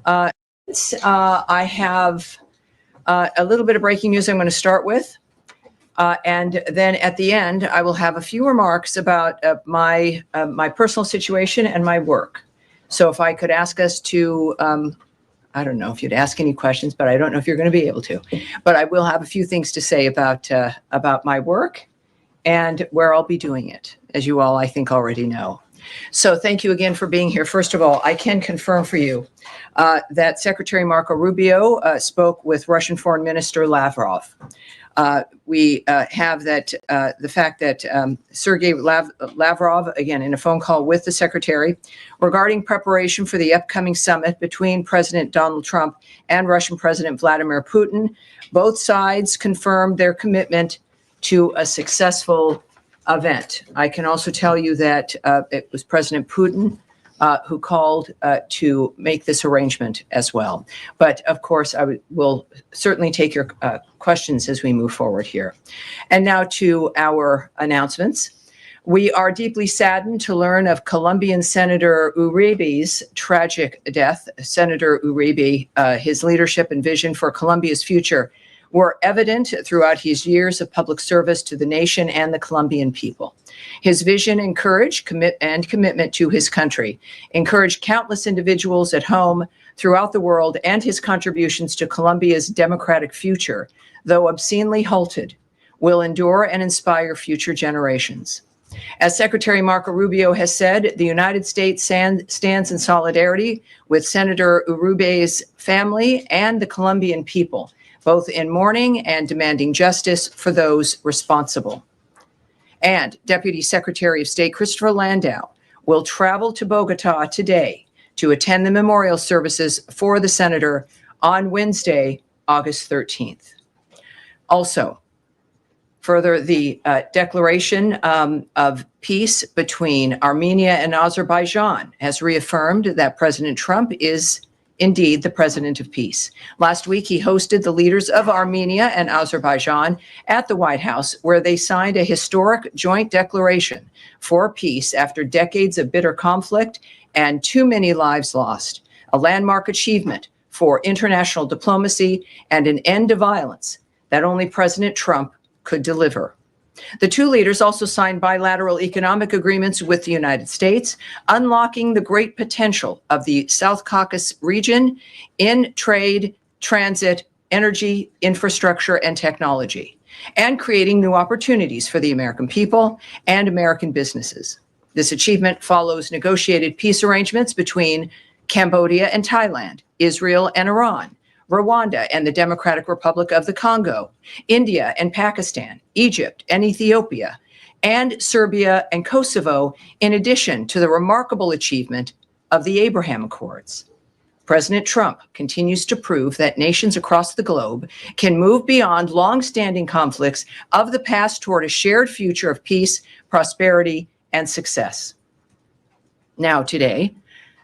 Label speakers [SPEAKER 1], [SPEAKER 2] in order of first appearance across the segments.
[SPEAKER 1] Uh, I have a little bit of breaking news I'm going to start with. And then at the end, I will have a few remarks about my personal situation and my work. So if I could ask us to, I don't know if you'd ask any questions, but I don't know if you're going to be able to. But I will have a few things to say about my work and where I'll be doing it, as you all, I think, already know. So thank you again for being here. First of all, I can confirm for you that Secretary Marco Rubio spoke with Russian Foreign Minister Lavrov. We have that the fact that Sergei Lavrov, again, in a phone call with the secretary regarding preparation for the upcoming summit between President Donald Trump and Russian President Vladimir Putin, both sides confirmed their commitment to a successful event. I can also tell you that it was President Putin who called to make this arrangement as well. But of course, I will certainly take your questions as we move forward here. And now to our announcements. We are deeply saddened to learn of Colombian Senator Uribe's tragic death. Senator Uribe, his leadership and vision for Colombia's future were evident throughout his years of public service to the nation and the Colombian people. His vision and commitment to his country encouraged countless individuals at home, throughout the world, and his contributions to Colombia's democratic future, though obscenely halted, will endure and inspire future generations. As Secretary Marco Rubio has said, the United States stands in solidarity with Senator Uribe's family and the Colombian people, both in mourning and demanding justice for those responsible. And Deputy Secretary of State Christopher Landau will travel to Bogota today to attend the memorial services for the senator on Wednesday, August 13th. Also, further, the declaration of peace between Armenia and Azerbaijan has reaffirmed that President Trump is indeed the president of peace. Last week, he hosted the leaders of Armenia and Azerbaijan at the White House, where they signed a historic joint declaration for peace after decades of bitter conflict and too many lives lost, a landmark achievement for international diplomacy and an end to violence that only President Trump could deliver. The two leaders also signed bilateral economic agreements with the United States, unlocking the great potential of the South Caucasus region in trade, transit, energy, infrastructure, and technology, and creating new opportunities for the American people and American businesses. This achievement follows negotiated peace arrangements between Cambodia and Thailand, Israel and Iran, Rwanda and the Democratic Republic of the Congo, India and Pakistan, Egypt and Ethiopia, and Serbia and Kosovo, in addition to the remarkable achievement of the Abraham Accords. President Trump continues to prove that nations across the globe can move beyond long-standing conflicts of the past toward a shared future of peace, prosperity, and success. Now, today,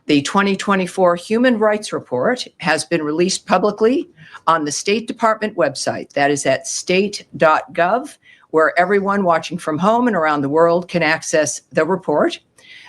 [SPEAKER 1] the 2024 Human Rights Report has been released publicly on the State Department website. That is at state.gov, where everyone watching from home and around the world can access the report.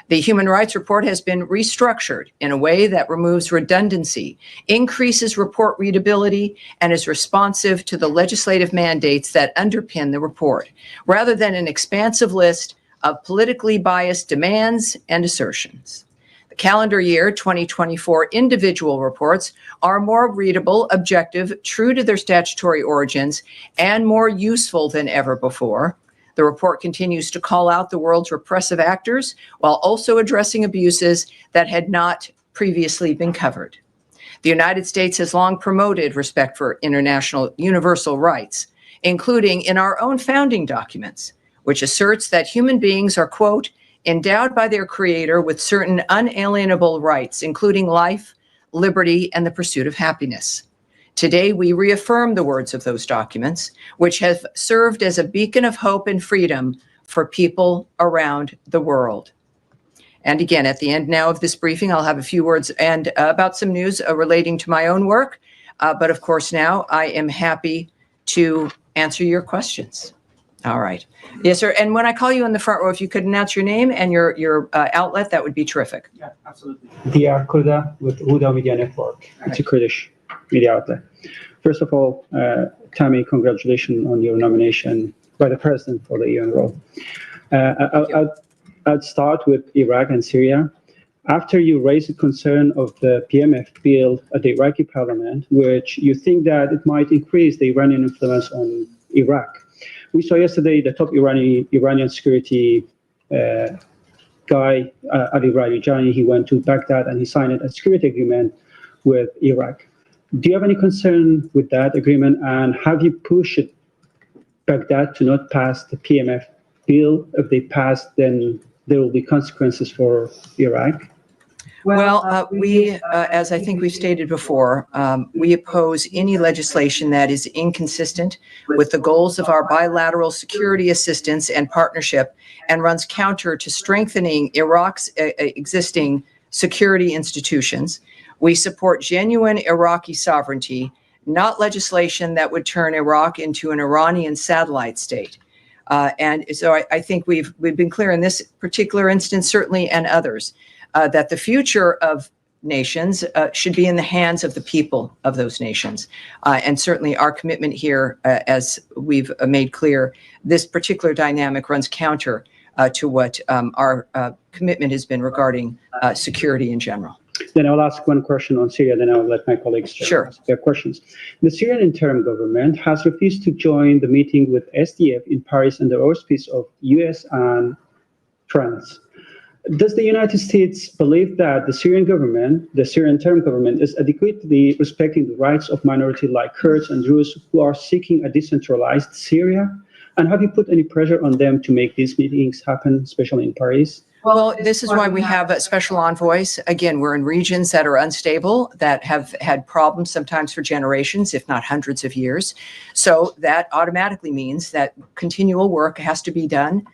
[SPEAKER 1] The Human Rights Report has been restructured in a way that removes redundancy, increases report readability, and is responsive to the legislative mandates that underpin the report, rather than an expansive list of politically biased demands and assertions. The calendar year 2024 individual reports are more readable, objective, true to their statutory origins, and more useful than ever before. The report continues to call out the world's repressive actors while also addressing abuses that had not previously been covered. The United States has long promoted respect for international universal rights, including in our own founding documents, which asserts that human beings are, quote, endowed by their creator with certain unalienable rights, including life, liberty, and the pursuit of happiness. Today, we reaffirm the words of those documents, which have served as a beacon of hope and freedom for people around the world. And again, at the end now of this briefing, I'll have a few words and about some news relating to my own work. But of course, now I am happy to answer your questions. All right. Yes, sir. And when I call you in the front row, if you could announce your name and your outlet, that would be terrific.
[SPEAKER 2] Yeah, absolutely. Diyar Kurda with Huda Media Network. It's a Kurdish media outlet. First of all, Tammy, congratulations on your nomination by the president for the UN role. I'd start with Iraq and Syria. After you raised the concern of the PMF bill at the Iraqi parliament, which you think that it might increase the Iranian influence on Iraq. We saw yesterday the top Iranian security guy, Ali Rajani, he went to Baghdad and he signed a security agreement with Iraq. Do you have any concern with that agreement, and have you pushed Baghdad to not pass the PMF bill? If they pass, then there will be consequences for Iraq.
[SPEAKER 1] Well, we, as I think we've stated before, we oppose any legislation that is inconsistent with the goals of our bilateral security assistance and partnership and runs counter to strengthening Iraq's existing security institutions. We support genuine Iraqi sovereignty, not legislation that would turn Iraq into an Iranian satellite state. And so I think we've been clear in this particular instance, certainly, and others, that the future of nations should be in the hands of the people of those nations. And certainly our commitment here, as we've made clear, this particular dynamic runs counter to what our commitment has been regarding security in general.
[SPEAKER 2] Then I'll ask one question on Syria, then I'll let my colleagues ask their questions. The Syrian interim government has refused to join the meeting with SDF in Paris under auspice of US and France. Does the United States believe that the Syrian government, the Syrian interim government, is adequately respecting the rights of minorities like Kurds and Druze who are seeking a decentralized Syria? And have you put any pressure on them to make these meetings happen, especially in Paris?
[SPEAKER 1] Well, this is why we have special envoys. Again, we're in regions that are unstable, that have had problems sometimes for generations, if not hundreds of years. So that automatically means that continual work has to be done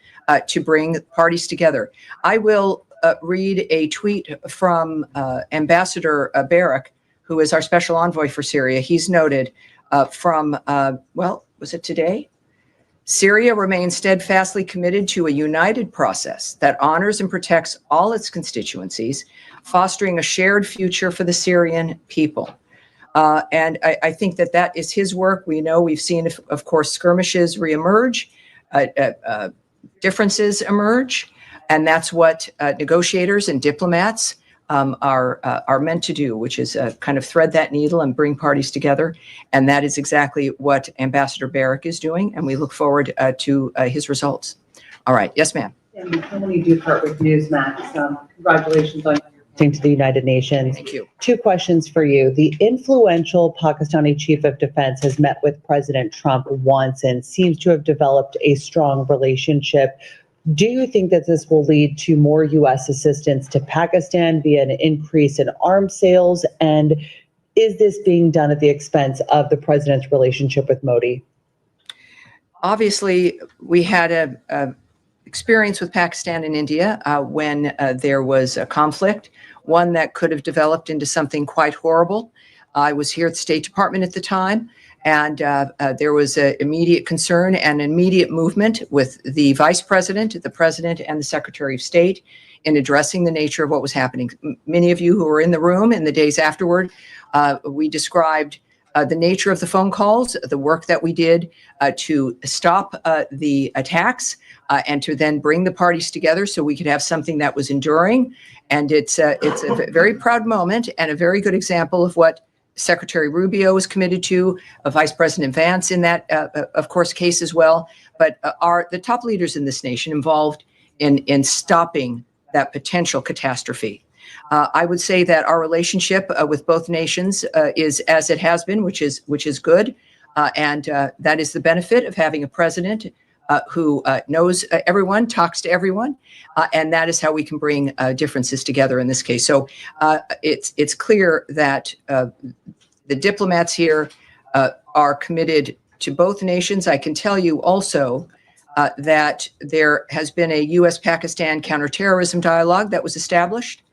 [SPEAKER 1] to bring parties together. I will read a tweet from Ambassador Barak, who is our special envoy for Syria. He's noted from, well, was it today? Syria remains steadfastly committed to a united process that honors and protects all its constituencies, fostering a shared future for the Syrian people. And I think that that is his work. We know we've seen, of course, skirmishes reemerge, differences emerge, and that's what negotiators and diplomats are meant to do, which is kind of thread that needle and bring parties together. And that is exactly what Ambassador Barak is doing, and we look forward to his results. All right. Yes, ma'am.
[SPEAKER 3] And when you do part with Newsmax, congratulations on your to the United Nations.
[SPEAKER 1] Thank you.
[SPEAKER 3] Two questions for you. The influential Pakistani chief of defense has met with President Trump once and seems to have developed a strong relationship. Do you think that this will lead to more U.S. assistance to Pakistan via an increase in arms sales? And is this being done at the expense of the president's relationship with Modi?
[SPEAKER 1] Obviously, we had a experience with Pakistan and India when there was a conflict, one that could have developed into something quite horrible. I was here at the State Department at the time, and there was an immediate concern and immediate movement with the vice president, the president, and the secretary of state in addressing the nature of what was happening. Many of you who were in the room in the days afterward, we described the nature of the phone calls, the work that we did to stop the attacks and to then bring the parties together so we could have something that was enduring. And it's a very proud moment and a very good example of what Secretary Rubio is committed to, Vice President Vance in that, of course, case as well. But are the top leaders in this nation involved in stopping that potential catastrophe? I would say that our relationship with both nations is as it has been, which is good, and that is the benefit of having a president who knows everyone, talks to everyone, and that is how we can bring differences together in this case. So it's clear that the diplomats here are committed to both nations. I can tell you also that there has been a U.S.-Pakistan counterterrorism dialogue that was established.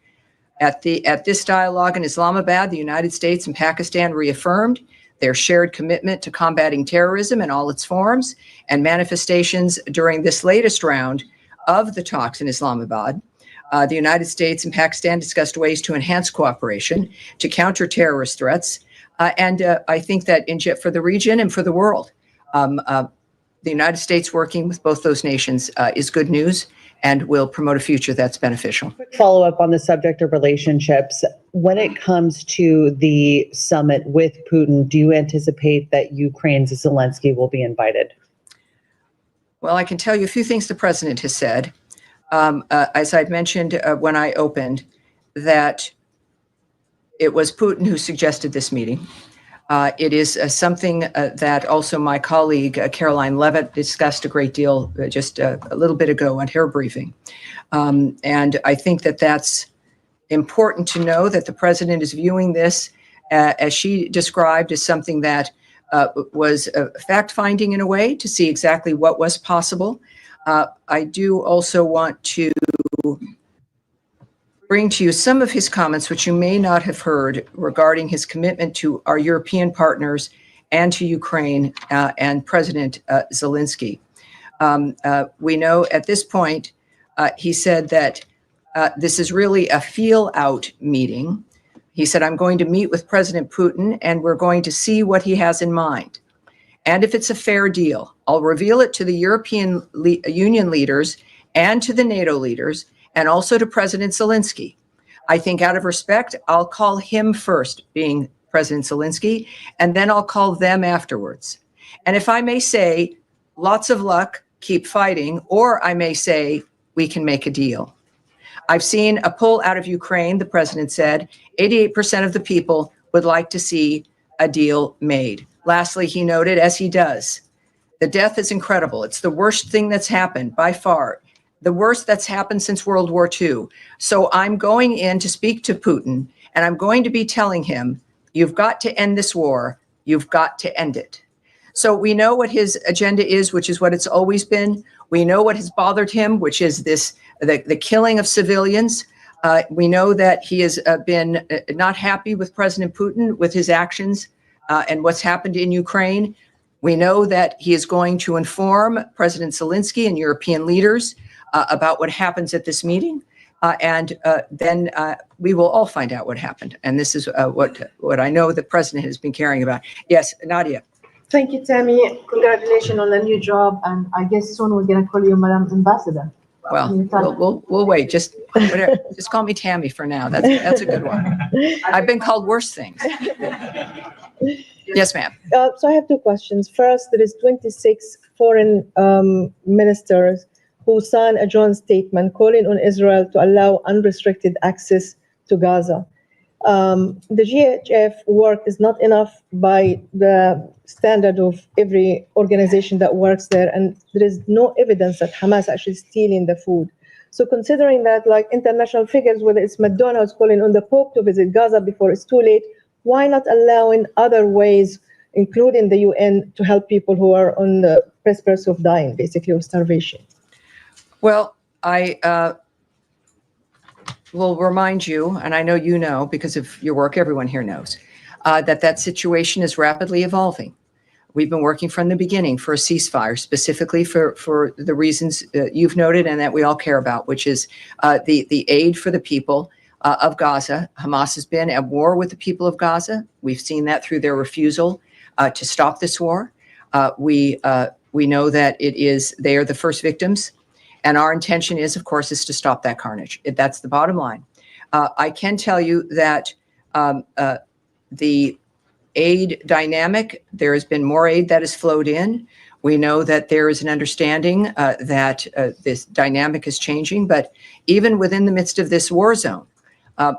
[SPEAKER 1] At this dialogue in Islamabad, the United States and Pakistan reaffirmed their shared commitment to combating terrorism in all its forms and manifestations during this latest round of the talks in Islamabad. The United States and Pakistan discussed ways to enhance cooperation to counter terrorist threats. And I think that for the region and for the world, the United States working with both those nations is good news and will promote a future that's beneficial.
[SPEAKER 3] Follow up on the subject of relationships. When it comes to the summit with Putin, do you anticipate that Ukraine's Zelensky will be invited?
[SPEAKER 1] Well, I can tell you a few things the president has said. As I'd mentioned when I opened, that it was Putin who suggested this meeting. It is something that also my colleague, Caroline Levitt, discussed a great deal just a little bit ago on her briefing. And I think that that's important to know, that the president is viewing this, as she described, as something that was fact-finding in a way to see exactly what was possible. I do also want to bring to you some of his comments, which you may not have heard, regarding his commitment to our European partners and to Ukraine and President Zelensky. We know at this point, he said that this is really a feel-out meeting. He said, I'm going to meet with President Putin and we're going to see what he has in mind. And if it's a fair deal, I'll reveal it to the European Union leaders and to the NATO leaders, and also to President Zelensky. I think out of respect, I'll call him first, being President Zelensky, and then I'll call them afterwards. And if I may say, lots of luck, keep fighting, or I may say, we can make a deal. I've seen a poll out of Ukraine, the president said, 88% of the people would like to see a deal made. Lastly, he noted, as he does, the death is incredible. It's the worst thing that's happened by far. The worst that's happened since World War II. So I'm going in to speak to Putin, and I'm going to be telling him, you've got to end this war. You've got to end it. So we know what his agenda is, which is what it's always been. We know what has bothered him, which is the killing of civilians. We know that he has been not happy with President Putin, with his actions and what's happened in Ukraine. We know that he is going to inform President Zelensky and European leaders about what happens at this meeting, and then we will all find out what happened. And this is what I know the president has been caring about. Yes, Nadia.
[SPEAKER 4] Thank you, Tammy. Congratulations on the new job, and I guess soon we're gonna call you Madam Ambassador.
[SPEAKER 1] Well, we'll wait. Just call me Tammy for now. That's a good one. I've been called worse things. Yes, ma'am.
[SPEAKER 4] So I have two questions. First, there is 26 foreign ministers who signed a joint statement calling on Israel to allow unrestricted access to Gaza. The GHF work is not enough by the standard of every organization that works there, and there is no evidence that Hamas actually stealing the food. So considering that, like international figures, whether it's McDonald's calling on the Pope to visit Gaza before it's too late, why not allowing other ways, including the UN, to help people who are on the precipice of dying, basically, of starvation?
[SPEAKER 1] Well, I will remind you, and I know you know because of your work, everyone here knows, that situation is rapidly evolving. We've been working from the beginning for a ceasefire, specifically for the reasons you've noted and that we all care about, which is the aid for the people of Gaza. Hamas has been at war with the people of Gaza. We've seen that through their refusal to stop this war. We know that they are the first victims. And our intention is, of course, is to stop that carnage. That's the bottom line. I can tell you that the aid dynamic, there has been more aid that has flowed in. We know that there is an understanding that this dynamic is changing, but even within the midst of this war zone,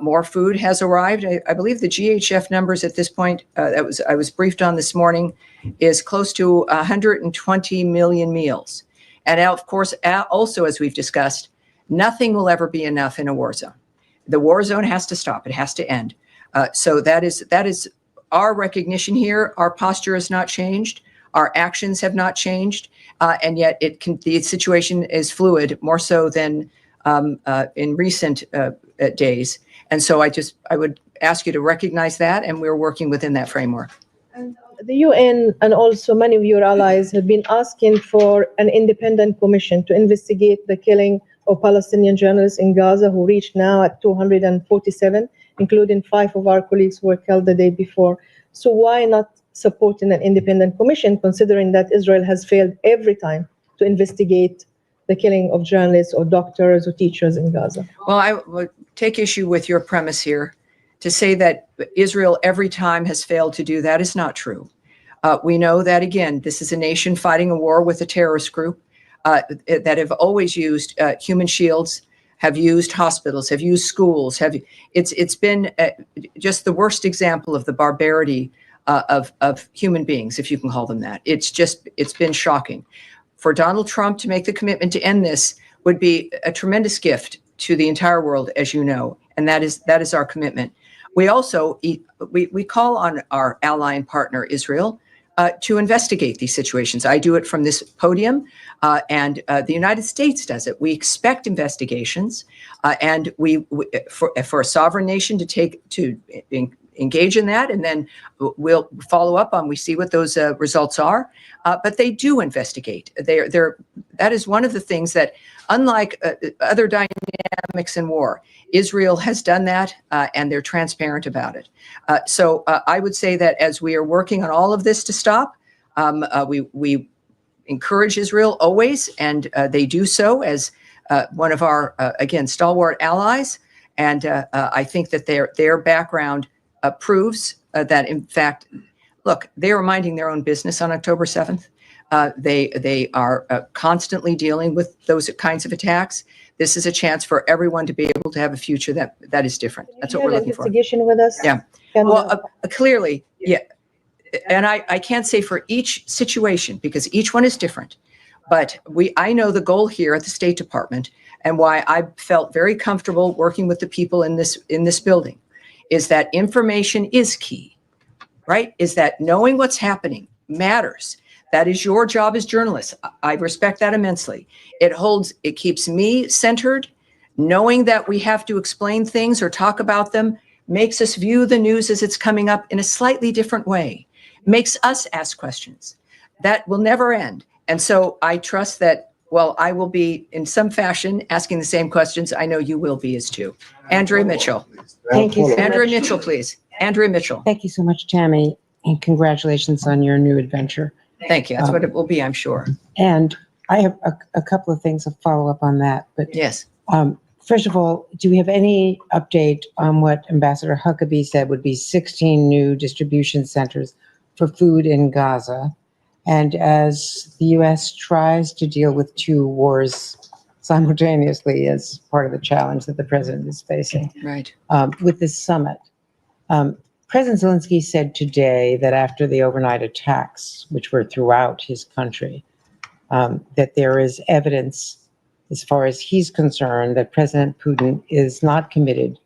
[SPEAKER 1] more food has arrived. I believe the GHF numbers at this point, I was briefed on this morning, is close to 120 million meals. And of course, also, as we've discussed, nothing will ever be enough in a war zone. The war zone has to stop. It has to end. So that is our recognition here. Our posture has not changed. Our actions have not changed. And yet the situation is fluid, more so than in recent days. And so I would ask you to recognize that, and we're working within that framework.
[SPEAKER 4] And The UN and also many of your allies have been asking for an independent commission to investigate the killing of Palestinian journalists in Gaza, who reached now at 247, including 5 of our colleagues who were killed the day before. So why not supporting an independent commission, considering that Israel has failed every time to investigate the killing of journalists or doctors or teachers in Gaza?
[SPEAKER 1] Well, I would take issue with your premise here. To say that Israel every time has failed to do that is not true. We know that, again, this is a nation fighting a war with a terrorist group that have always used human shields, have used hospitals, have used schools. It's been just the worst example of the barbarity of human beings, if you can call them that. It's been shocking. For Donald Trump to make the commitment to end this would be a tremendous gift to the entire world, as you know, and that is our commitment. We also we call on our ally and partner Israel to investigate these situations. I do it from this podium, and the United States does it. We expect investigations, and for a sovereign nation to engage in that, and then we'll follow up on. We see what those results are, but they do investigate. That is one of the things that, unlike other dynamics in war, Israel has done that, and they're transparent about it. So I would say that as we are working on all of this to stop, we encourage Israel always, and they do so as one of our, again, stalwart allies. And I think that their background proves that, in fact, look, they are minding their own business on October 7th. They are constantly dealing with those kinds of attacks. This is a chance for everyone to be able to have a future that is different. That's what we're looking for.
[SPEAKER 4] Investigation with us?
[SPEAKER 1] Yeah. Well, clearly, yeah. And I can't say for each situation because each one is different. But I know the goal here at the State Department, and why I felt very comfortable working with the people in this building, is that information is key, right? Is that knowing what's happening matters. That is your job as journalists. I respect that immensely. It keeps me centered. Knowing that we have to explain things or talk about them makes us view the news as it's coming up in a slightly different way, makes us ask questions. That will never end. And so I trust that, well, I will be in some fashion asking the same questions. I know you will be as too. Andrea Mitchell.
[SPEAKER 5] Thank you so
[SPEAKER 1] Andrea
[SPEAKER 5] much.
[SPEAKER 1] Mitchell, please. Andrea Mitchell.
[SPEAKER 5] Thank you so much, Tammy, and congratulations on your new adventure.
[SPEAKER 1] Thank you. That's what it will be, I'm sure.
[SPEAKER 5] And I have a couple of things to follow up on that. But
[SPEAKER 1] Yes.
[SPEAKER 5] first of all, do we have any update on what Ambassador Huckabee said would be 16 new distribution centers for food in Gaza? And as the U.S. tries to deal with 2 wars simultaneously as part of the challenge that the president is facing,
[SPEAKER 1] Right.
[SPEAKER 5] with this summit, President Zelensky said today that after the overnight attacks, which were throughout his country, that there is evidence, as far as he's concerned, that President Putin is not committed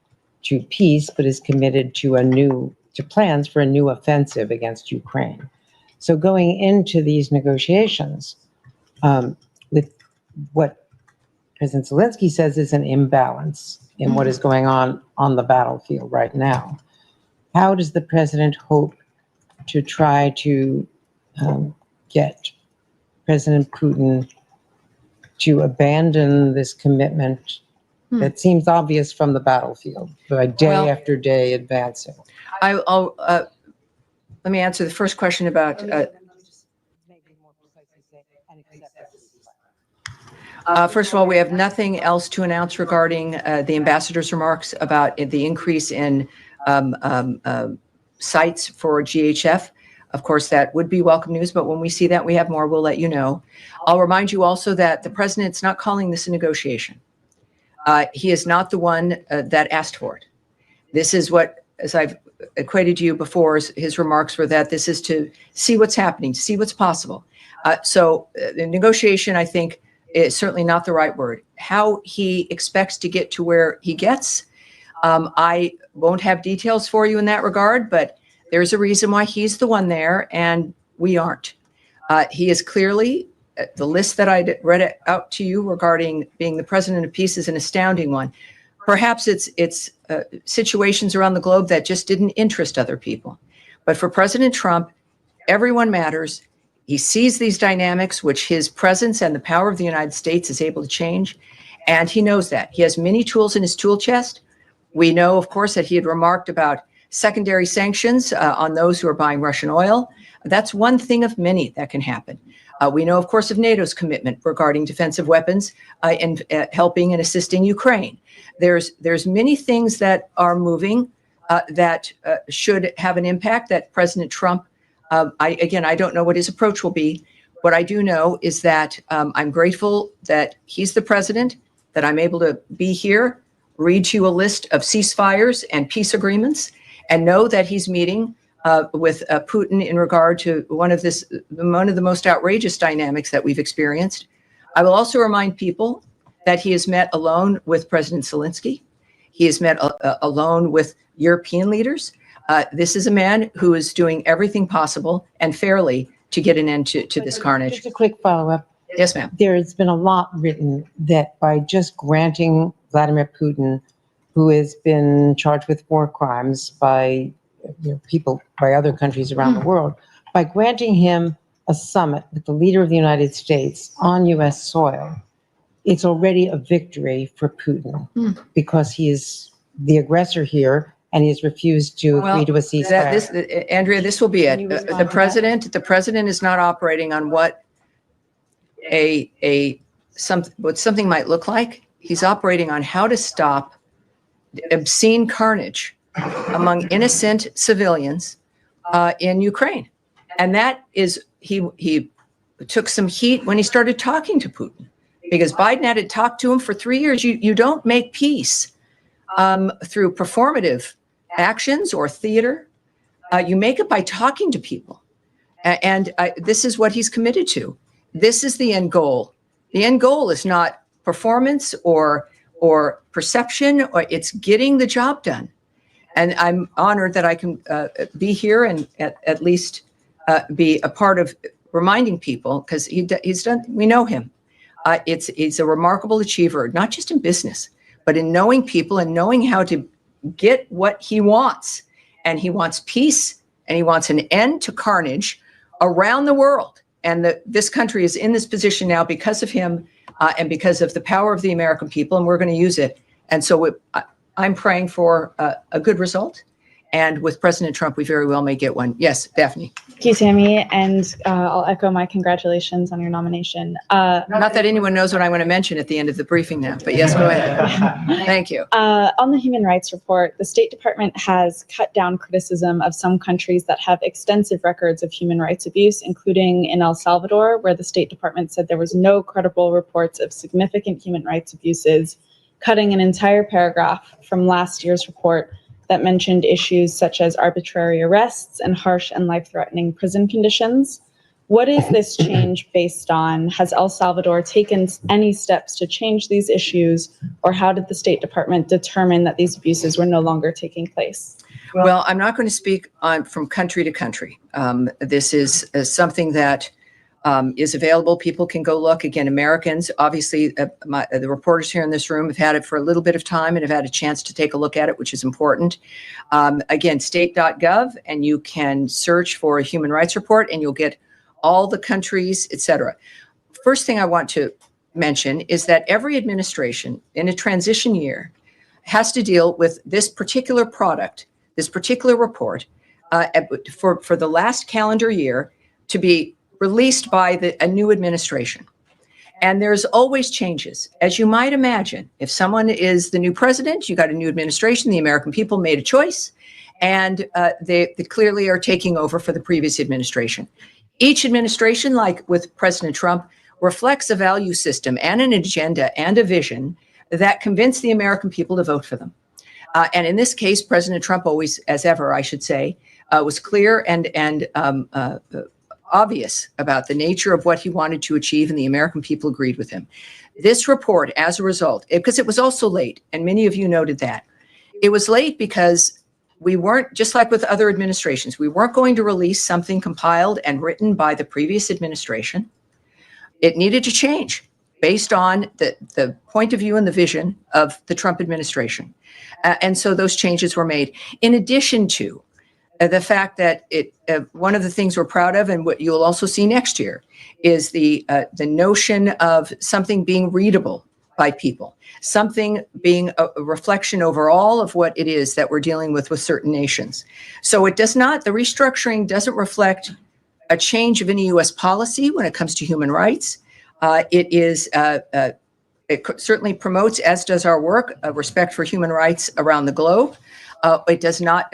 [SPEAKER 5] to peace, but is committed to plans for a new offensive against Ukraine. So going into these negotiations, with what President Zelensky says is an imbalance in what is going on the battlefield right now, how does the president hope to try to get President Putin to abandon this commitment that seems obvious from the battlefield, by day after day advancing?
[SPEAKER 1] I'll let me answer the first question about. First of all, we have nothing else to announce regarding the ambassador's remarks about the increase in sites for GHF. Of course, that would be welcome news, but when we see that we have more, we'll let you know. I'll remind you also that the president's not calling this a negotiation. He is not the one that asked for it. This is what, as I've equated to you before, his remarks were that this is to see what's happening, to see what's possible. So the negotiation, I think, is certainly not the right word. How he expects to get to where he gets, I won't have details for you in that regard, but there's a reason why he's the one there and we aren't. He is clearly, the list that I read out to you regarding being the president of peace is an astounding one. Perhaps it's situations around the globe that just didn't interest other people. But for President Trump, Everyone matters. He sees these dynamics, which his presence and the power of the United States is able to change. And he knows that. He has many tools in his tool chest. We know, of course, that he had remarked about secondary sanctions on those who are buying Russian oil. That's one thing of many that can happen. We know, of course, of NATO's commitment regarding defensive weapons and helping and assisting Ukraine. There's many things that are moving that should have an impact that President Trump, I don't know what his approach will be. What I do know is that I'm grateful that he's the president, that I'm able to be here, read to you a list of ceasefires and peace agreements, and know that he's meeting with Putin in regard to one of the most outrageous dynamics that we've experienced. I will also remind people that he has met alone with President Zelensky. He has met alone with European leaders. This is a man who is doing everything possible and fairly to get an end to this carnage.
[SPEAKER 5] Just a quick follow-up.
[SPEAKER 1] Yes, ma'am.
[SPEAKER 5] There has been a lot written that by just granting Vladimir Putin, who has been charged with war crimes by people, by other countries around the world, by granting him a summit with the leader of the United States on U.S. soil, it's already a victory for Putin because he is the aggressor here and he has refused to agree to a ceasefire.
[SPEAKER 1] Andrea, this will be it. The president is not operating on what something might look like. He's operating on how to stop obscene carnage among innocent civilians in Ukraine. And that is, he took some heat when he started talking to Putin, because Biden had talked to him for 3 years. You don't make peace through performative actions or theater. You make it by talking to people. And this is what he's committed to. This is the end goal. The end goal is not performance or perception, or it's getting the job done. And I'm honored that I can be here and at least be a part of reminding people, because he's done. We know him. He's a remarkable achiever, not just in business, but in knowing people and knowing how to get what he wants. And he wants peace, and he wants an end to carnage around the world. And this country is in this position now because of him and because of the power of the American people, and we're going to use it. And so I'm praying for a good result. And with President Trump, we very well may get one. Yes, Daphne.
[SPEAKER 6] Thank you, Tammy. And I'll echo my congratulations on your nomination.
[SPEAKER 1] Not that anyone knows what I'm going to mention at the end of the briefing now, but yes, go ahead. Thank you.
[SPEAKER 6] On the human rights report, the State Department has cut down criticism of some countries that have extensive records of human rights abuse, including in El Salvador, where the State Department said there was no credible reports of significant human rights abuses, cutting an entire paragraph from last year's report that mentioned issues such as arbitrary arrests and harsh and life-threatening prison conditions. What is this change based on? Has El Salvador taken any steps to change these issues, or how did the State Department determine that these abuses were no longer taking place?
[SPEAKER 1] Well, I'm not going to speak from country to country. This is something that is available. People can go look. Again, Americans, obviously, the reporters here in this room have had it for a little bit of time and have had a chance to take a look at it, which is important. Again, state.gov, and you can search for a human rights report, and you'll get all the countries, et cetera. First thing I want to mention is that every administration in a transition year has to deal with this particular product, this particular report, for the last calendar year to be released by a new administration. And there's always changes. As you might imagine, if someone is the new president, you got a new administration, the American people made a choice, and they clearly are taking over for the previous administration. Each administration, like with President Trump, reflects a value system and an agenda and a vision that convince the American people to vote for them. And in this case, President Trump always, as ever, I should say, was clear and obvious about the nature of what he wanted to achieve, and the American people agreed with him. This report, as a result, because it was also late, and many of you noted that, it was late because we weren't, just like with other administrations, we weren't going to release something compiled and written by the previous administration. It needed to change based on the point of view and the vision of the Trump administration. And so those changes were made. In addition to the fact that one of the things we're proud of, and what you'll also see next year, is the notion of something being readable by people, something being a reflection overall of what it is that we're dealing with certain nations. So it does not, the restructuring doesn't reflect a change of any U.S. policy when it comes to human rights. It certainly promotes, as does our work, respect for human rights around the globe. It does not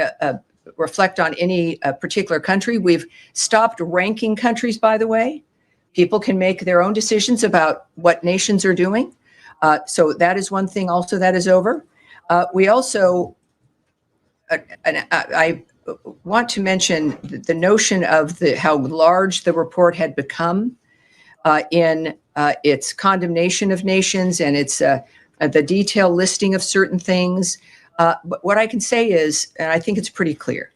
[SPEAKER 1] reflect on any particular country. We've stopped ranking countries, by the way. People can make their own decisions about what nations are doing. So that is one thing also that is over. We also, I want to mention the notion of how large the report had become in its condemnation of nations and its the detailed listing of certain things. But what I can say is, and I think it's pretty clear,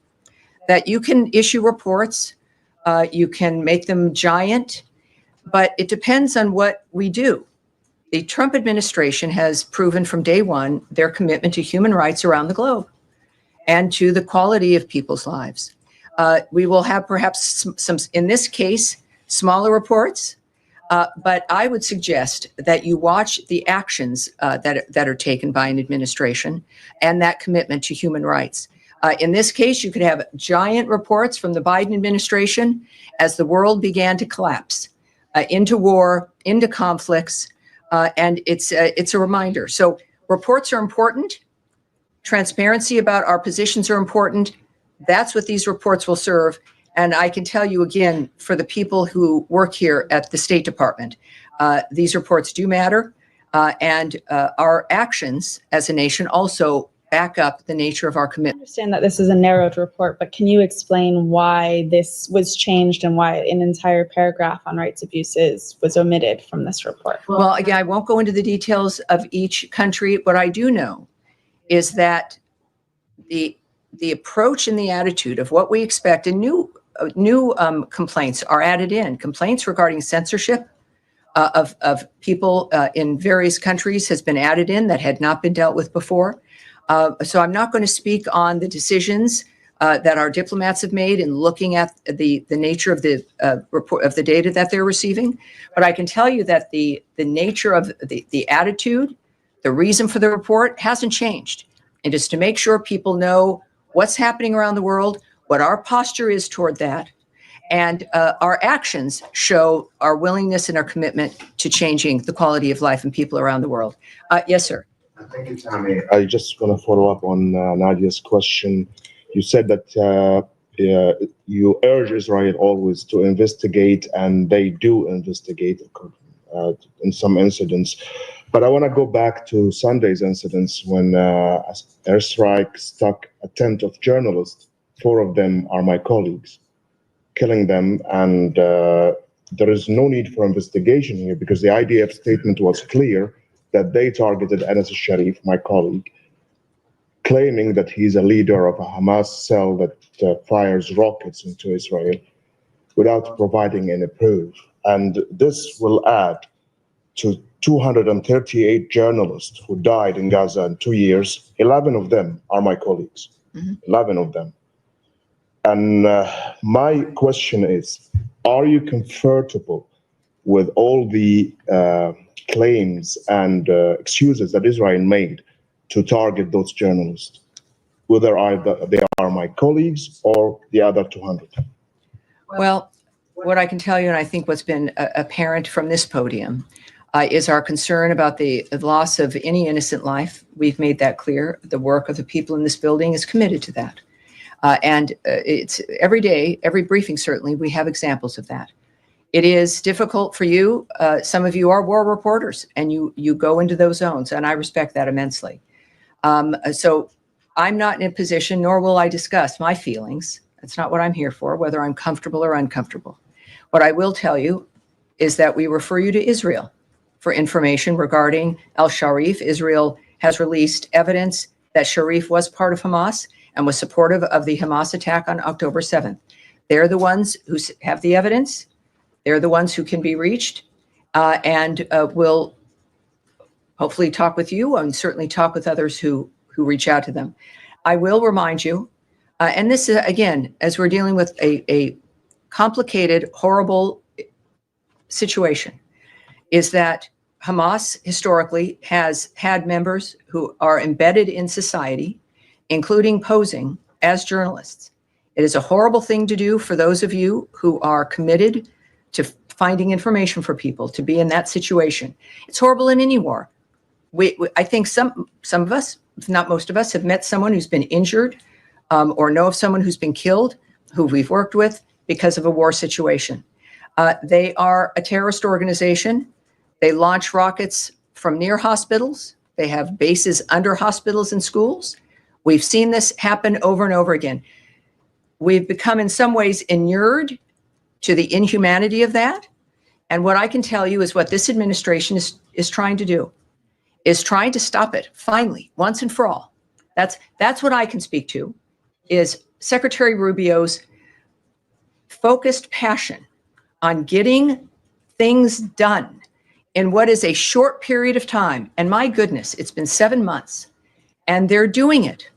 [SPEAKER 1] that you can issue reports, you can make them giant, but it depends on what we do. The Trump administration has proven from day one their commitment to human rights around the globe and to the quality of people's lives. We will have perhaps some, in this case, smaller reports, but I would suggest that you watch the actions that are taken by an administration and that commitment to human rights. In this case, you could have giant reports from the Biden administration as the world began to collapse into war, into conflicts, and it's a reminder. So reports are important. Transparency about our positions are important. That's what these reports will serve. And I can tell you again, for the people who work here at the State Department, these reports do matter. And our actions as a nation also back up the nature of our
[SPEAKER 6] I
[SPEAKER 1] commitment.
[SPEAKER 6] understand that this is a narrowed report, but can you explain why this was changed and why an entire paragraph on rights abuses was omitted from this report?
[SPEAKER 1] Well, again, I won't go into the details of each country. What I do know is that the approach and the attitude of what we expect, and new complaints are added in. Complaints regarding censorship of people in various countries has been added in that had not been dealt with before. So I'm not going to speak on the decisions that our diplomats have made in looking at the nature of the report of the data that they're receiving, but I can tell you that the nature of the attitude, the reason for the report hasn't changed. It is to make sure people know what's happening around the world, what our posture is toward that, and our actions show our willingness and our commitment to changing the quality of life in people around the world. Yes, sir.
[SPEAKER 7] Thank you, Tammy. I just want to follow up on Nadia's question. You said that you urge Israel always to investigate, and they do investigate in some incidents. But I want to go back to Sunday's incidents when airstrike struck a tent of journalists. 4 of them are my colleagues, killing them. And there is no need for investigation here because the IDF statement was clear that they targeted Anas al-Sharif, my colleague, claiming that he's a leader of a Hamas cell that fires rockets into Israel without providing any proof. And this will add to 238 journalists who died in Gaza in 2 years. 11 of them are my colleagues, 11 of them. And my question is, are you comfortable with all the claims and excuses that Israel made to target those journalists, whether either they are my colleagues or the other 200?
[SPEAKER 1] Well, what I can tell you, and I think what's been apparent from this podium, is our concern about the loss of any innocent life. We've made that clear. The work of the people in this building is committed to that. And it's every day, every briefing, certainly, we have examples of that. It is difficult for you. Some of you are war reporters, and you go into those zones, and I respect that immensely. So I'm not in a position, nor will I discuss my feelings. That's not what I'm here for, whether I'm comfortable or uncomfortable. What I will tell you is that we refer you to Israel for information regarding al-Sharif. Israel has released evidence that Sharif was part of Hamas and was supportive of the Hamas attack on October 7th. They're the ones who have the evidence. They're the ones who can be reached and will hopefully talk with you and certainly talk with others who reach out to them. I will remind you And this is, again, as we're dealing with a complicated, horrible situation, is that Hamas historically has had members who are embedded in society, including posing as journalists. It is a horrible thing to do for those of you who are committed to finding information for people, to be in that situation. It's horrible in any war. I think some of us, if not most of us, have met someone who's been injured or know of someone who's been killed, who we've worked with because of a war situation. They are a terrorist organization. They launch rockets from near hospitals. They have bases under hospitals and schools. We've seen this happen over and over again. We've become in some ways inured to the inhumanity of that. And what I can tell you is what this administration is trying to do, is trying to stop it finally, once and for all. That's what I can speak to, is Secretary Rubio's focused passion on getting things done in what is a short period of time. And my goodness, it's been 7 months, and they're doing it.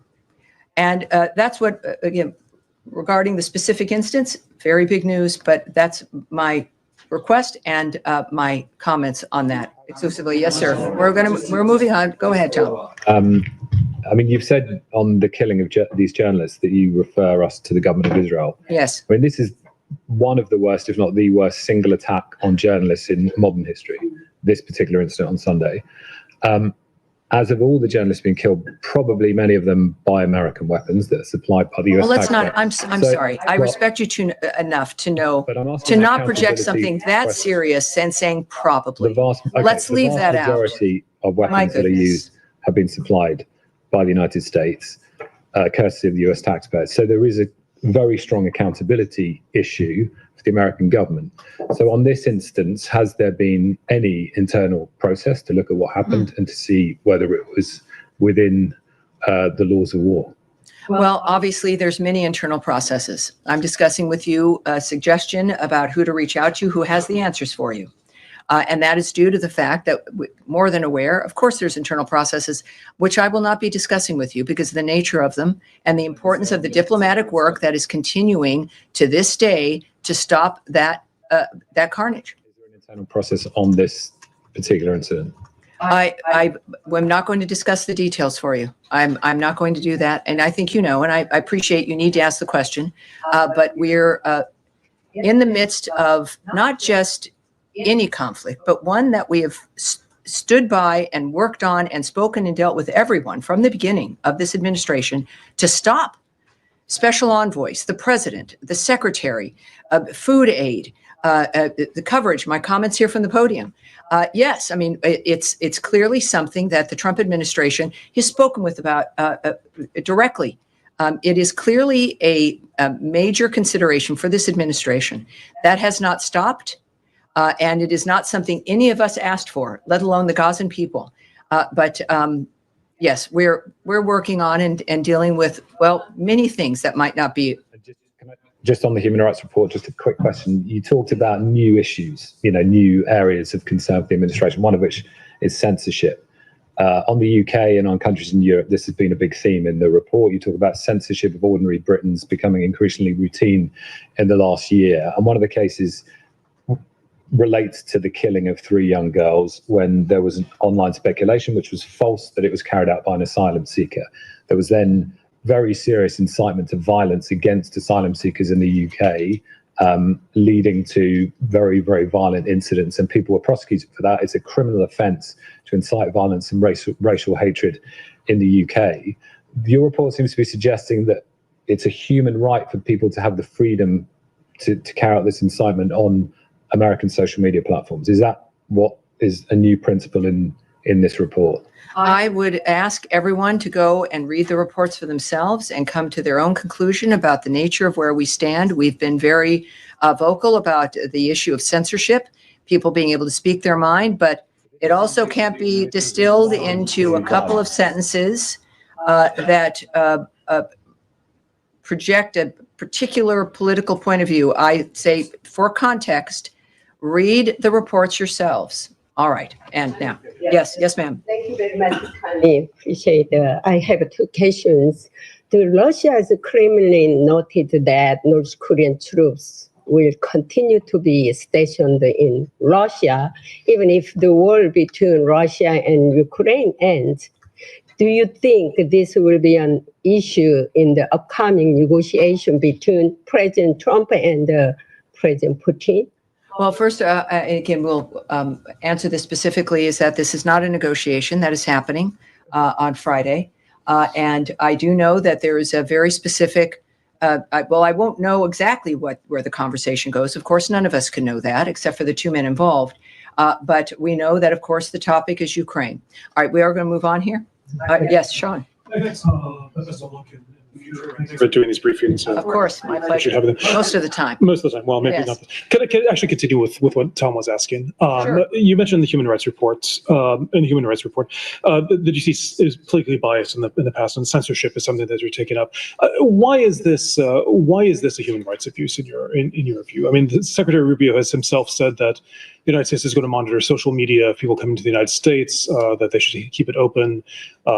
[SPEAKER 1] And that's what, again, regarding the specific instance, very big news, but that's my request and my comments on that exclusively. Yes, sir. We're moving on. Go ahead, Tom.
[SPEAKER 8] I mean, you've said on the killing of these journalists that you refer us to the government of Israel.
[SPEAKER 1] Yes.
[SPEAKER 8] I mean, this is one of the worst, if not the worst, single attack on journalists in modern history, this particular incident on Sunday. As of all the journalists being killed, probably many of them by American weapons that are supplied by the US.
[SPEAKER 1] Well, let's not,
[SPEAKER 8] taxpayer.
[SPEAKER 1] I'm sorry. I respect you enough to know, to not project something that serious and saying probably. Let's leave that out.
[SPEAKER 8] The majority of weapons that are used have been supplied by the United States, courtesy of the US taxpayers. So there is a very strong accountability issue for the American government. So on this instance, has there been any internal process to look at what happened and to see whether it was within the laws of war?
[SPEAKER 1] Well, obviously, there's many internal processes. I'm discussing with you a suggestion about who to reach out to, who has the answers for you. And that is due to the fact that, more than aware, of course, there's internal processes, which I will not be discussing with you because of the nature of them and the importance of the diplomatic work that is continuing to this day to stop that carnage.
[SPEAKER 8] Is there an internal process on this particular incident?
[SPEAKER 1] I'm not going to discuss the details for you. I'm not going to do that. And I think you know, and I appreciate you need to ask the question, but we're in the midst of not just any conflict, but one that we have stood by and worked on and spoken and dealt with everyone from the beginning of this administration to stop. Special envoys, the president, the secretary, food aid, the coverage, my comments here from the podium. Yes, I mean, it's clearly something that the Trump administration has spoken with about directly. It is clearly a major consideration for this administration. That has not stopped. And it is not something any of us asked for, let alone the Gazan people. But yes, we're working on and dealing with, well, many things that might not be.
[SPEAKER 8] Just on the human rights report, just a quick question. You talked about new issues, new areas of concern for the administration, one of which is censorship. On the UK and on countries in Europe, this has been a big theme in the report. You talk about censorship of ordinary Britons becoming increasingly routine in the last year. And one of the cases relates to the killing of 3 young girls when there was an online speculation, which was false, that it was carried out by an asylum seeker. There was then very serious incitement to violence against asylum seekers in the UK, leading to very, very violent incidents, and people were prosecuted for that. It's a criminal offence to incite violence and racial hatred in the UK. Your report seems to be suggesting that it's a human right for people to have the freedom to carry out this incitement on American social media platforms. Is that what is a new principle in this report?
[SPEAKER 1] I would ask everyone to go and read the reports for themselves and come to their own conclusion about the nature of where we stand. We've been very vocal about the issue of censorship, people being able to speak their mind, but it also can't be distilled into a couple of sentences that project a particular political point of view. I say, for context, read the reports yourselves. All right. And now, yes, ma'am.
[SPEAKER 9] Thank you very much, Connie. Appreciate it. I have 2 questions. the Russia's Kremlin noted that North Korean troops will continue to be stationed in Russia, even if the war between Russia and Ukraine ends. Do you think this will be an issue in the upcoming negotiation between President Trump and President Putin?
[SPEAKER 1] Well, first, again, we'll answer this specifically, is that this is not a negotiation that is happening on Friday. And I do know that there is a very specific, I won't know exactly where the conversation goes. Of course, none of us can know that except for the two men involved. But we know that, of course, the topic is Ukraine. All right, we are going to move on here. Yes, Sean.
[SPEAKER 10] Best of luck in the future. Thanks for doing these briefings.
[SPEAKER 1] Of course, my pleasure. Most of the time.
[SPEAKER 10] Most of the time. Well, maybe
[SPEAKER 1] Yes.
[SPEAKER 10] not. Can I actually continue with what Tom was asking?
[SPEAKER 1] Sure.
[SPEAKER 10] You mentioned the human rights reports. In the human rights report, the DC is politically biased in the past, and censorship is something that you're taking up. Why is this? Why is this a human rights abuse in your view? I mean, Secretary Rubio has himself said that the United States is going to monitor social media of people coming to the United States, that they should keep it open.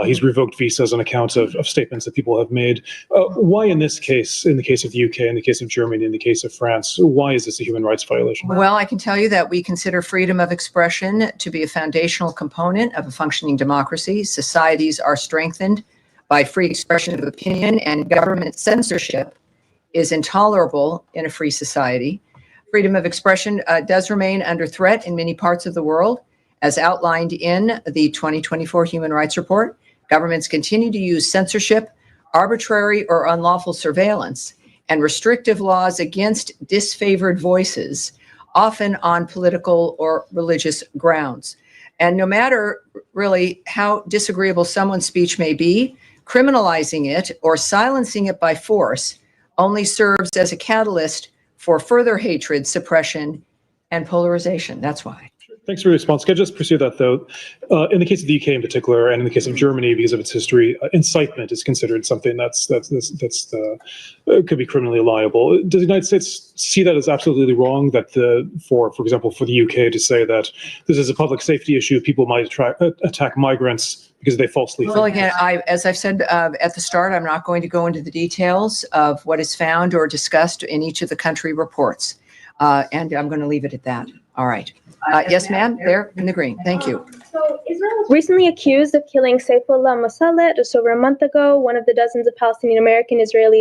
[SPEAKER 10] He's revoked visas on account of statements that people have made. Why in this case, in the case of the UK, in the case of Germany, in the case of France, why is this a human rights violation?
[SPEAKER 1] Well, I can tell you that we consider freedom of expression to be a foundational component of a functioning democracy. Societies are strengthened by free expression of opinion, and government censorship is intolerable in a free society. Freedom of expression does remain under threat in many parts of the world. As outlined in the 2024 Human Rights Report, governments continue to use censorship, arbitrary or unlawful surveillance, and restrictive laws against disfavored voices, often on political or religious grounds. And no matter really how disagreeable someone's speech may be, criminalizing it or silencing it by force only serves as a catalyst for further hatred, suppression, and polarization. That's why.
[SPEAKER 10] Thanks for your response. Can I just pursue that, though? In the case of the UK in particular, and in the case of Germany, because of its history, incitement is considered something that's could be criminally liable. Does the United States see that as absolutely wrong? That for example, for the UK to say that this is a public safety issue, people might attack migrants because they falsely.
[SPEAKER 1] Well, again, as I've said at the start, I'm not going to go into the details of what is found or discussed in each of the country reports, and I'm going to leave it at that. All right. Yes, ma'am, there in the green. Thank you.
[SPEAKER 11] So Israel was recently accused of killing Saifullah Mosallet just over a month ago, one of the dozens of Palestinian American Israel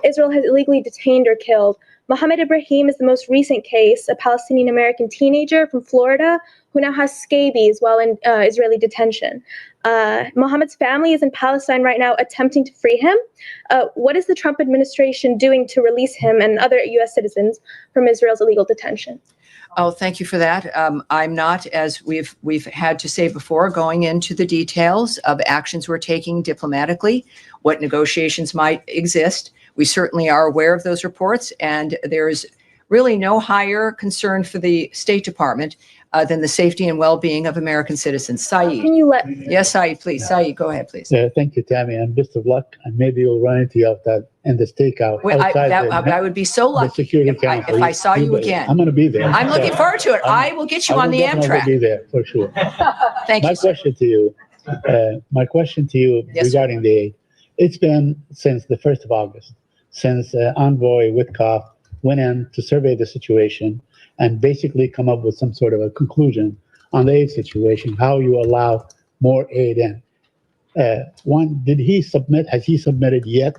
[SPEAKER 11] has illegally detained or killed. Mohammed Ibrahim is the most recent case, a Palestinian American teenager from Florida who now has scabies while in Israeli detention. Mohammed's family is in Palestine right now attempting to free him. What is the Trump administration doing to release him and other U.S. citizens from Israel's illegal detention?
[SPEAKER 1] Oh, thank you for that. I'm not, as we've had to say before, going into the details of actions we're taking diplomatically, what negotiations might exist. We certainly are aware of those reports, and there is really no higher concern for the State Department than the safety and well-being of American citizens. Saeed.
[SPEAKER 11] Can you let?
[SPEAKER 1] Yes, Saeed, please. Saeed, go ahead, please.
[SPEAKER 12] Thank you, Tammy, and best of luck. And maybe you'll run into you in the stakeout.
[SPEAKER 1] Wait, I would be so lucky if I saw you again.
[SPEAKER 12] I'm going to be there.
[SPEAKER 1] I'm looking forward to it. I will get you on the Amtrak.
[SPEAKER 12] I'll be there for sure.
[SPEAKER 1] Thank you.
[SPEAKER 12] My question to you
[SPEAKER 1] Yes,
[SPEAKER 12] regarding the aid. It's been since the 1st of August, since Envoy Witkoff went in to survey the situation and basically come up with some sort of a conclusion on the aid situation, how you allow more aid in. One, has he submitted yet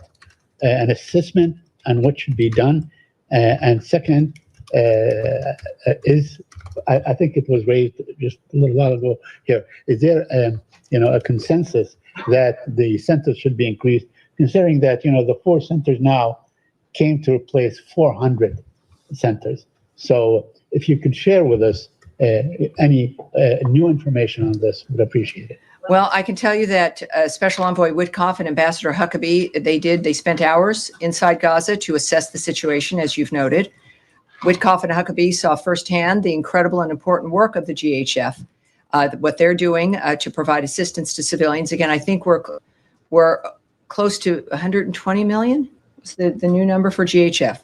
[SPEAKER 12] an assessment on what should be done? And second, I think it was raised just a little while ago here, is there a consensus that the centers should be increased, considering that, the 4 centers now came to replace 400 centers. So if you could share with us any new information on this, we'd appreciate it.
[SPEAKER 1] Well, I can tell you that Special Envoy Witkoff and Ambassador Huckabee, they spent hours inside Gaza to assess the situation, as you've noted. Witkoff and Huckabee saw firsthand the incredible and important work of the GHF, what they're doing to provide assistance to civilians. Again, I think we're close to 120 million. It's the new number for GHF.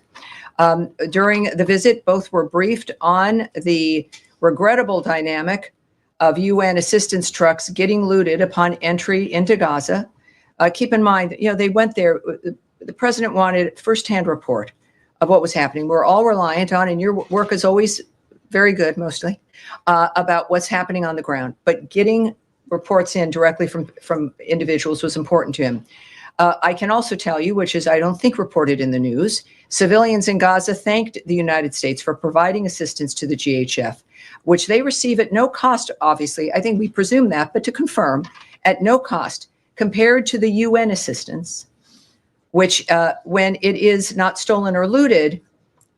[SPEAKER 1] During the visit, both were briefed on the regrettable dynamic of UN assistance trucks getting looted upon entry into Gaza. keep in mind, they went there. The president wanted firsthand report of what was happening. We're all reliant on, and your work is always very good, mostly, about what's happening on the ground. But getting reports in directly from individuals was important to him. I can also tell you, which is I don't think reported in the news, civilians in Gaza thanked the United States for providing assistance to the GHF, which they receive at no cost, obviously. I think we presume that, but to confirm, at no cost, compared to the UN assistance, which when it is not stolen or looted,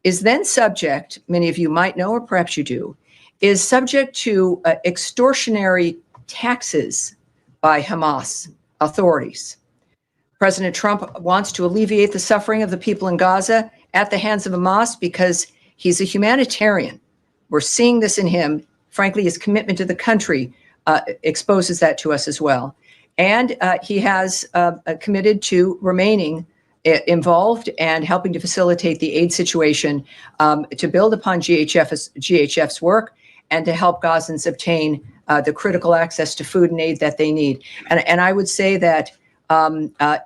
[SPEAKER 1] is then subject, many of you might know, or perhaps you do, is subject to extortionary taxes by Hamas authorities. President Trump wants to alleviate the suffering of the people in Gaza at the hands of Hamas because he's a humanitarian. We're seeing this in him. Frankly, his commitment to the country exposes that to us as well. And he has committed to remaining involved and helping to facilitate the aid situation to build upon GHF's work and to help Gazans obtain the critical access to food and aid that they need. And I would say that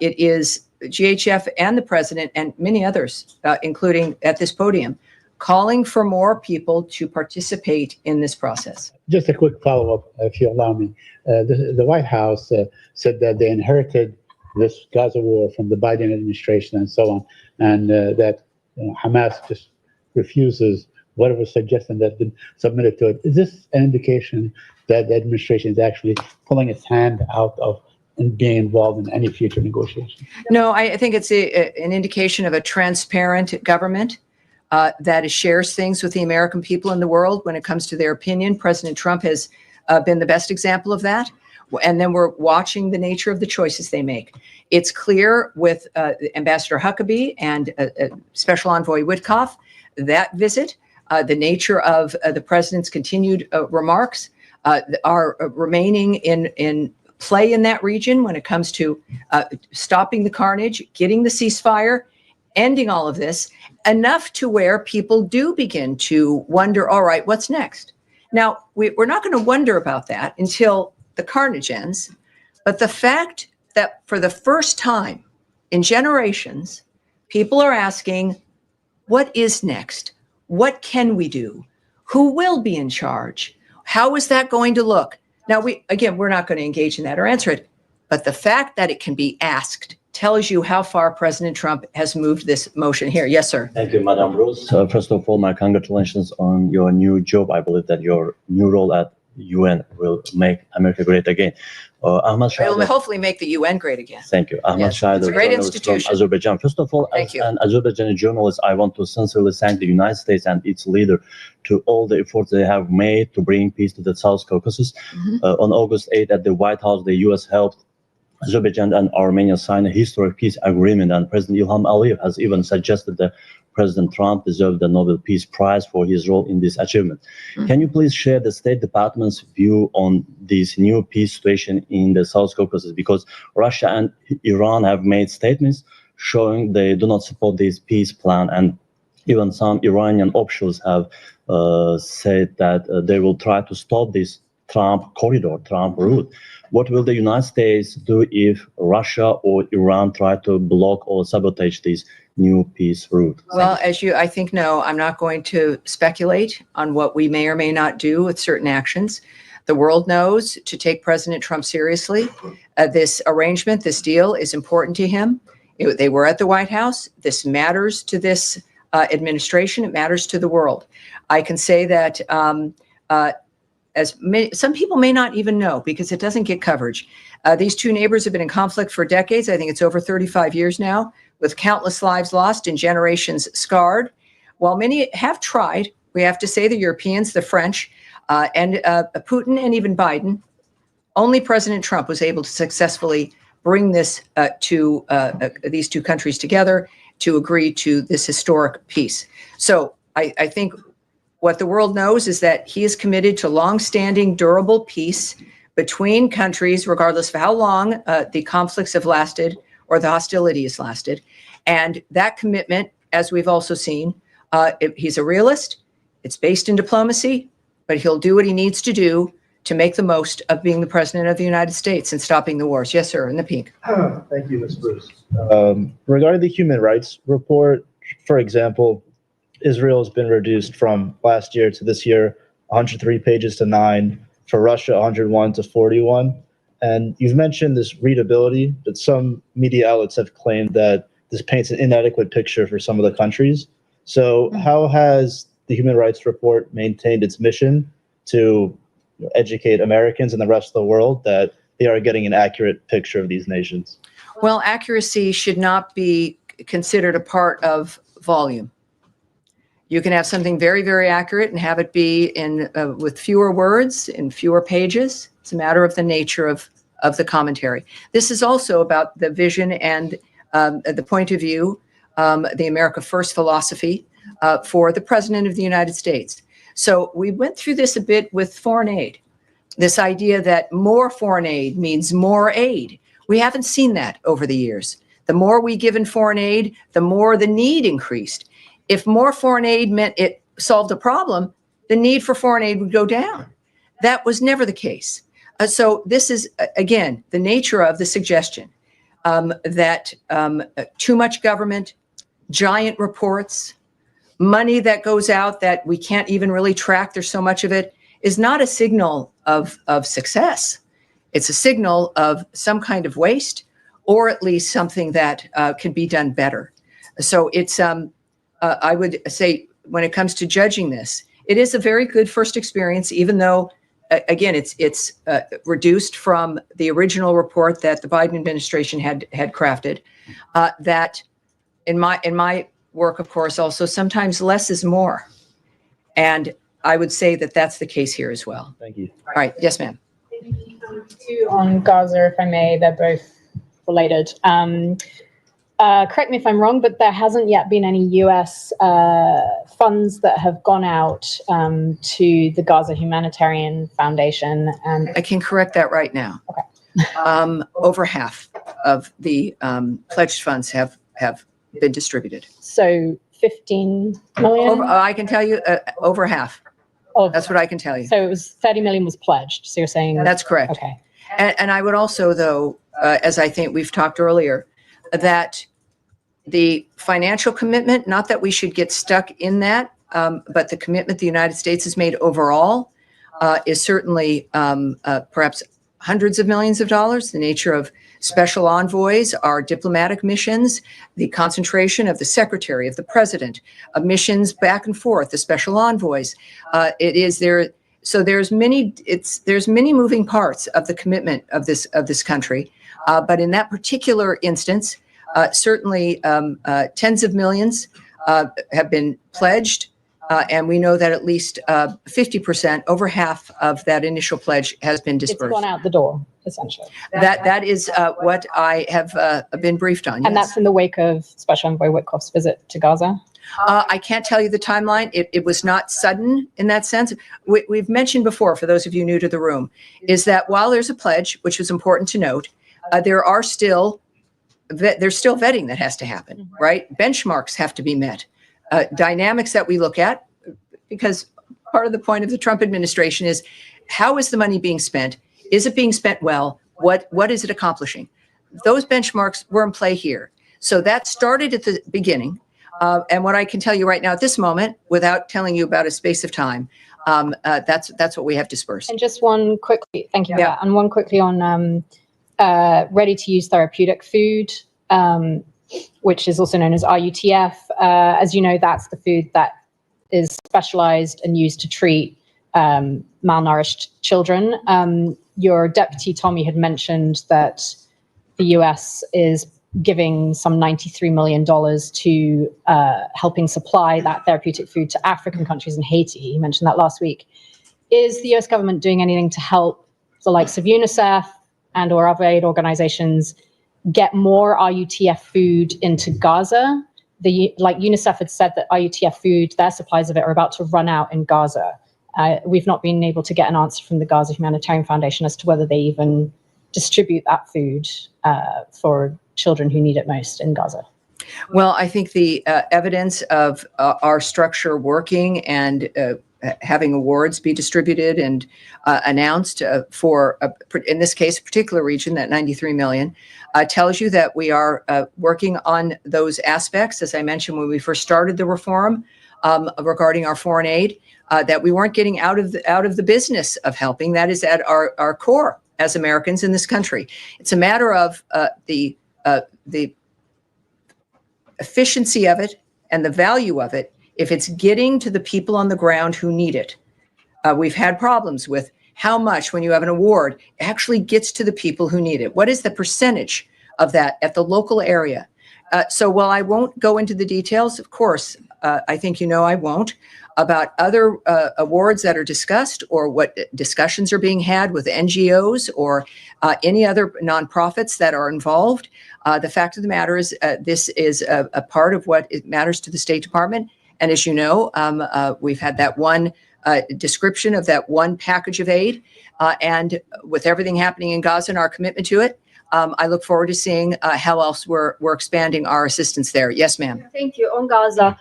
[SPEAKER 1] it is GHF and the president and many others, including at this podium, calling for more people to participate in this process.
[SPEAKER 12] Just a quick follow-up, if you allow me. The White House said that they inherited this Gaza war from the Biden administration and so on, and that Hamas just refuses whatever suggestion that's been submitted to it. Is this an indication that the administration is actually pulling its hand out of and being involved in any future negotiation?
[SPEAKER 1] No, I think it's an indication of a transparent government that shares things with the American people in the world when it comes to their opinion. President Trump has been the best example of that. And then we're watching the nature of the choices they make. It's clear with Ambassador Huckabee and Special Envoy Witkoff, that visit, the nature of the president's continued remarks are remaining in play in that region when it comes to stopping the carnage, getting the ceasefire, ending all of this, enough to where people do begin to wonder, all right, what's next? Now, we're not going to wonder about that until the carnage ends, but the fact that for the first time in generations, people are asking, what is next? What can we do? Who will be in charge? How is that going to look? Now, we're not going to engage in that or answer it, but the fact that it can be asked tells you how far President Trump has moved this motion here. Yes, sir.
[SPEAKER 13] Thank you, Madam Bruce. First of all, my congratulations on your new job. I believe that your new role at UN will make America great again. Ahmad
[SPEAKER 1] It will
[SPEAKER 13] Shahid,
[SPEAKER 1] hopefully make the UN great again.
[SPEAKER 13] thank you. Ahmad
[SPEAKER 1] Yes,
[SPEAKER 13] Shahid,
[SPEAKER 1] it's a great
[SPEAKER 13] journalist
[SPEAKER 1] institution.
[SPEAKER 13] from Azerbaijan. First of all,
[SPEAKER 1] Thank
[SPEAKER 13] as
[SPEAKER 1] you.
[SPEAKER 13] an Azerbaijani journalist, I want to sincerely thank the United States and its leader to all the efforts they have made to bring peace to the South Caucasus. On August 8th at the White House, the U.S. helped Azerbaijan and Armenia sign a historic peace agreement, and President Ilham Aliyev has even suggested that President Trump deserved the Nobel Peace Prize for his role in this achievement. Can you please share the State Department's view on this new peace situation in the South Caucasus? Because Russia and Iran have made statements showing they do not support this peace plan, and even some Iranian officials have said that they will try to stop this Trump corridor, Trump route. What will the United States do if Russia or Iran try to block or sabotage this new peace route?
[SPEAKER 1] Well, as you, I think, know, I'm not going to speculate on what we may or may not do with certain actions. The world knows to take President Trump seriously. This arrangement, this deal is important to him. They were at the White House. This matters to this administration. It matters to the world. I can say that some people may not even know because it doesn't get coverage. These two neighbors have been in conflict for decades. I think it's over 35 years now, with countless lives lost and generations scarred. While many have tried, we have to say the Europeans, the French, and Putin and even Biden, only President Trump was able to successfully bring this these two countries together to agree to this historic peace. So I think what the world knows is that he is committed to longstanding, durable peace between countries, regardless of how long the conflicts have lasted or the hostility has lasted. And that commitment, as we've also seen, he's a realist. It's based in diplomacy, but he'll do what he needs to do to make the most of being the President of the United States and stopping the wars. Yes, sir, in the pink.
[SPEAKER 14] Thank you, Ms. Bruce. Regarding the human rights report, for example, Israel has been reduced from last year to this year, 103 pages to 9, for Russia, 101 to 41. And you've mentioned this readability, but some media outlets have claimed that this paints an inadequate picture for some of the countries. So how has the Human Rights Report maintained its mission to educate Americans and the rest of the world that they are getting an accurate picture of these nations?
[SPEAKER 1] Well, accuracy should not be considered a part of volume. You can have something very, very accurate and have it be in with fewer words in fewer pages. It's a matter of the nature of the commentary. This is also about the vision and the point of view, the America First philosophy for the President of the United States. So we went through this a bit with foreign aid, this idea that more foreign aid means more aid. We haven't seen that over the years. The more we give in foreign aid, the more the need increased. If more foreign aid meant it solved a problem, the need for foreign aid would go down. That was never the case. So this is, again, the nature of the suggestion that too much government, giant reports, money that goes out that we can't even really track, there's so much of it, is not a signal of success. It's a signal of some kind of waste, or at least something that can be done better. So it's, I would say, when it comes to judging this, it is a very good first experience, even though, again, it's reduced from the original report that the Biden administration had crafted. That in my work, of course, also sometimes less is more, and I would say that that's the case here as well.
[SPEAKER 14] Thank you.
[SPEAKER 1] All right, yes, ma'am.
[SPEAKER 6] Two on Gaza, if I may. They're both related. Correct me if I'm wrong, but there hasn't yet been any US funds that have gone out to the Gaza Humanitarian Foundation.
[SPEAKER 1] I can correct that right now.
[SPEAKER 6] Okay.
[SPEAKER 1] Over half of the pledged funds have been distributed.
[SPEAKER 6] So 15 million?
[SPEAKER 1] I can tell you over half. That's what I can tell you.
[SPEAKER 6] So it was 30 million was pledged. So you're saying
[SPEAKER 1] that's correct.
[SPEAKER 6] Okay.
[SPEAKER 1] And I would also, though, as I think we've talked earlier, that the financial commitment, not that we should get stuck in that, but the commitment the United States has made overall is certainly perhaps hundreds of millions of dollars. The nature of special envoys, our diplomatic missions, the concentration of the secretary, of the president, of missions back and forth, the special envoys. It is there. So there's many moving parts of the commitment of this country. But in that particular instance, certainly tens of millions have been pledged. And we know that at least 50%, over half of that initial pledge has been dispersed.
[SPEAKER 6] It's gone out the door, essentially.
[SPEAKER 1] That is what I have been briefed on.
[SPEAKER 6] And
[SPEAKER 1] yes.
[SPEAKER 6] that's in the wake of Special Envoy Witkoff's visit to Gaza?
[SPEAKER 1] I can't tell you the timeline. It was not sudden in that sense. We've mentioned before, for those of you new to the room, is that while there's a pledge, which is important to note, there's still vetting that has to happen, right? Benchmarks have to be met. Dynamics that we look at, because part of the point of the Trump administration is, how is the money being spent? Is it being spent well? What is it accomplishing? Those benchmarks were in play here. So that started at the beginning. And what I can tell you right now at this moment, without telling you about a space of time, that's what we have dispersed.
[SPEAKER 6] And just one quickly, thank you for that. And one quickly on ready-to-use therapeutic food, which is also known as RUTF. As you know, that's the food that is specialized and used to treat malnourished children. Your deputy, Tommy, had mentioned that the US is giving some $93 million to helping supply that therapeutic food to African countries and Haiti. He mentioned that last week. Is the US government doing anything to help the likes of UNICEF and or other aid organizations get more RUTF food into Gaza? Like UNICEF had said that RUTF food, their supplies of it are about to run out in Gaza. We've not been able to get an answer from the Gaza Humanitarian Foundation as to whether they even distribute that food for children who need it most in Gaza.
[SPEAKER 1] Well, I think the evidence of our structure working and having awards be distributed and announced for, in this case, a particular region, that 93 million, tells you that we are working on those aspects. As I mentioned, when we first started the reform regarding our foreign aid, that we weren't getting out of the business of helping. That is at our core as Americans in this country. It's a matter of the efficiency of it and the value of it if it's getting to the people on the ground who need it. We've had problems with how much, when you have an award, actually gets to the people who need it. What is the percentage of that at the local area? So while I won't go into the details, of course, I think you know I won't, about other awards that are discussed or what discussions are being had with NGOs or any other nonprofits that are involved. The fact of the matter is this is a part of what it matters to the State Department. And as you know, we've had that one description of that one package of aid. And with everything happening in Gaza and our commitment to it, I look forward to seeing how else we're expanding our assistance there. Yes, ma'am.
[SPEAKER 15] Thank you. On Gaza,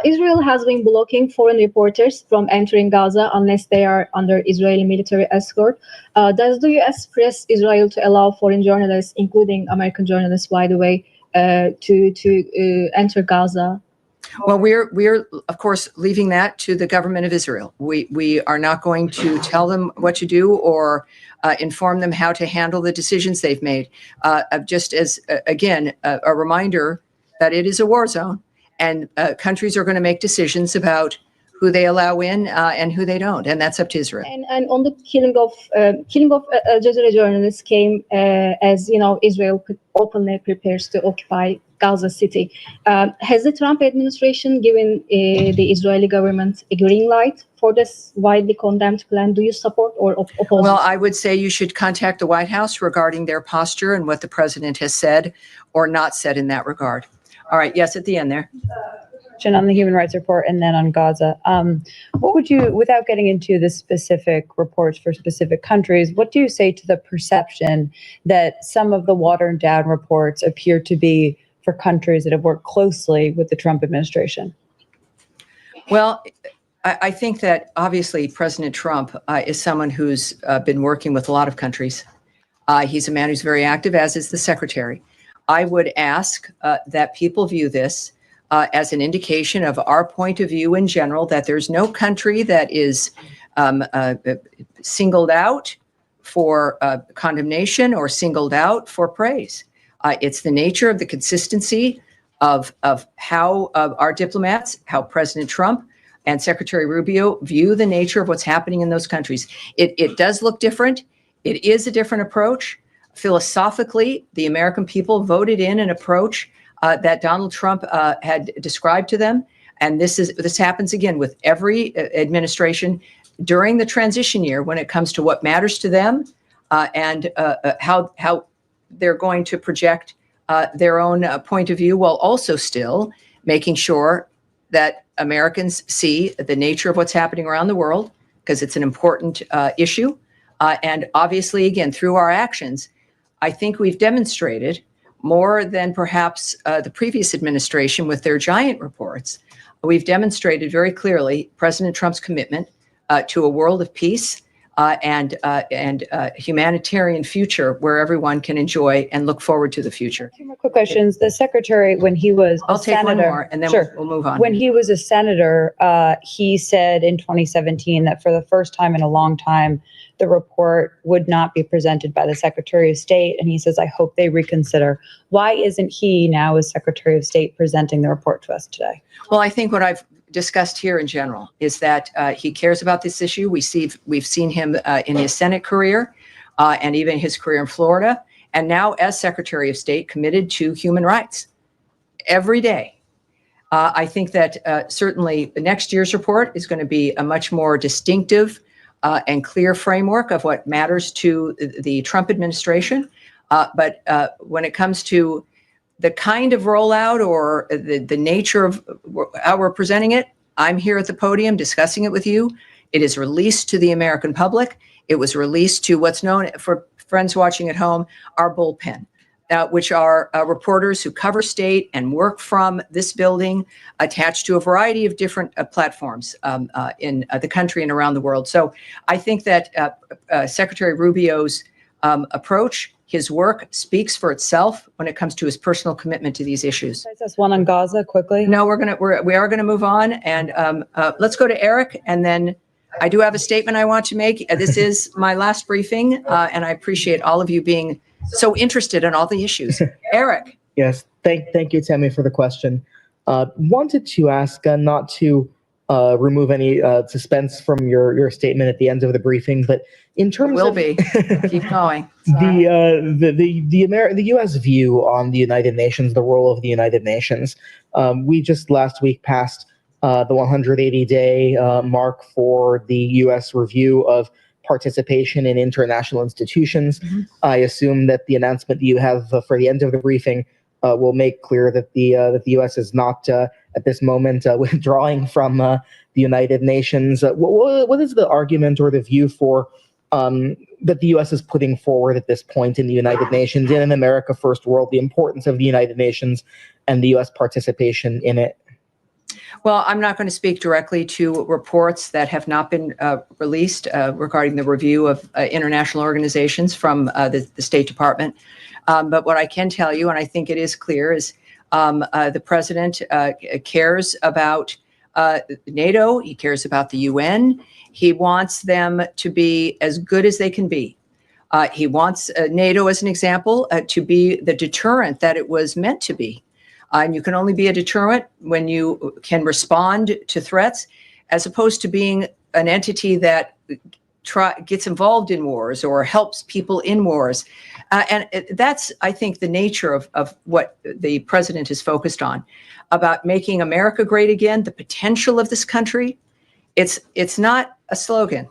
[SPEAKER 15] Israel has been blocking foreign reporters from entering Gaza unless they are under Israeli military escort. Does the U.S. press Israel to allow foreign journalists, including American journalists, by the way, to enter Gaza?
[SPEAKER 1] Well, we're of course leaving that to the government of Israel. We are not going to tell them what to do or inform them how to handle the decisions they've made. Just as again a reminder that it is a war zone, and countries are going to make decisions about who they allow in and who they don't, and that's up to Israel.
[SPEAKER 15] And on the killing of Al Jazeera journalists came as Israel openly prepares to occupy Gaza City. Has the Trump administration given the Israeli government a green light for this widely condemned plan? Do you support or oppose?
[SPEAKER 1] Well, I would say you should contact the White House regarding their posture and what the president has said or not said in that regard. All right. Yes, at the end there.
[SPEAKER 5] On the human rights report and then on Gaza. What would you, without getting into the specific reports for specific countries, what do you say to the perception that some of the watered down reports appear to be for countries that have worked closely with the Trump administration?
[SPEAKER 1] Well, I think that obviously President Trump is someone who's been working with a lot of countries. He's a man who's very active, as is the secretary. I would ask that people view this as an indication of our point of view in general, that there's no country that is singled out for condemnation or singled out for praise. It's the nature of the consistency of how our diplomats, how President Trump and Secretary Rubio view the nature of what's happening in those countries. It does look different. It is a different approach. Philosophically, the American people voted in an approach that Donald Trump had described to them. And this happens again with every administration during the transition year when it comes to what matters to them and how they're going to project their own point of view, while also still making sure that Americans see the nature of what's happening around the world, because it's an important issue. And obviously, again, through our actions, I think we've demonstrated more than perhaps the previous administration with their giant reports. We've demonstrated very clearly President Trump's commitment to a world of peace and humanitarian future where everyone can enjoy and look forward to the future.
[SPEAKER 5] Two more quick questions. The secretary, when he was
[SPEAKER 1] I'll take one more and then
[SPEAKER 5] sure.
[SPEAKER 1] we'll move on.
[SPEAKER 5] When he was a senator, he said in 2017 that for the first time in a long time, the report would not be presented by the Secretary of State. And he says, I hope they reconsider. Why isn't he now, as Secretary of State, presenting the report to us today?
[SPEAKER 1] Well, I think what I've discussed here in general is that he cares about this issue. We've seen him in his Senate career and even his career in Florida, and now as Secretary of State, committed to human rights every day. I think that certainly next year's report is going to be a much more distinctive and clear framework of what matters to the Trump administration. But when it comes to the kind of rollout or the nature of how we're presenting it, I'm here at the podium discussing it with you. It is released to the American public. It was released to what's known, for friends watching at home, our bullpen. which are reporters who cover state and work from this building, attached to a variety of different platforms in the country and around the world. So I think that Secretary Rubio's approach, his work speaks for itself when it comes to his personal commitment to these issues.
[SPEAKER 3] Just one on Gaza quickly.
[SPEAKER 1] No, we are gonna move on, and let's go to Eric, and then I do have a statement I want to make. This is my last briefing, and I appreciate all of you being so interested in all the issues. Eric.
[SPEAKER 16] Yes, thank you, Tammy, for the question. Wanted to ask not to remove any suspense from your statement at the end of the briefing, but in terms
[SPEAKER 1] Will
[SPEAKER 16] of
[SPEAKER 1] be. Keep going.
[SPEAKER 16] the U.S. view on the United Nations, the role of the United Nations, we just last week passed the 180-day mark for the U.S. review of participation in international institutions.
[SPEAKER 1] Mm-hmm.
[SPEAKER 16] I assume that the announcement that you have for the end of the briefing will make clear that the U.S. is not at this moment withdrawing from the United Nations. What is the argument or the view for that the U.S. is putting forward at this point in the United Nations and in America First World, the importance of the United Nations and the U.S. participation in it?
[SPEAKER 1] Well, I'm not going to speak directly to reports that have not been released regarding the review of international organizations from the State Department. But what I can tell you, and I think it is clear, is the president cares about NATO. He cares about the UN. He wants them to be as good as they can be. He wants NATO, as an example, to be the deterrent that it was meant to be. And you can only be a deterrent when you can respond to threats, as opposed to being an entity that gets involved in wars or helps people in wars. And that's, I think, the nature of what the president is focused on, about making America great again, the potential of this country. It's not a slogan.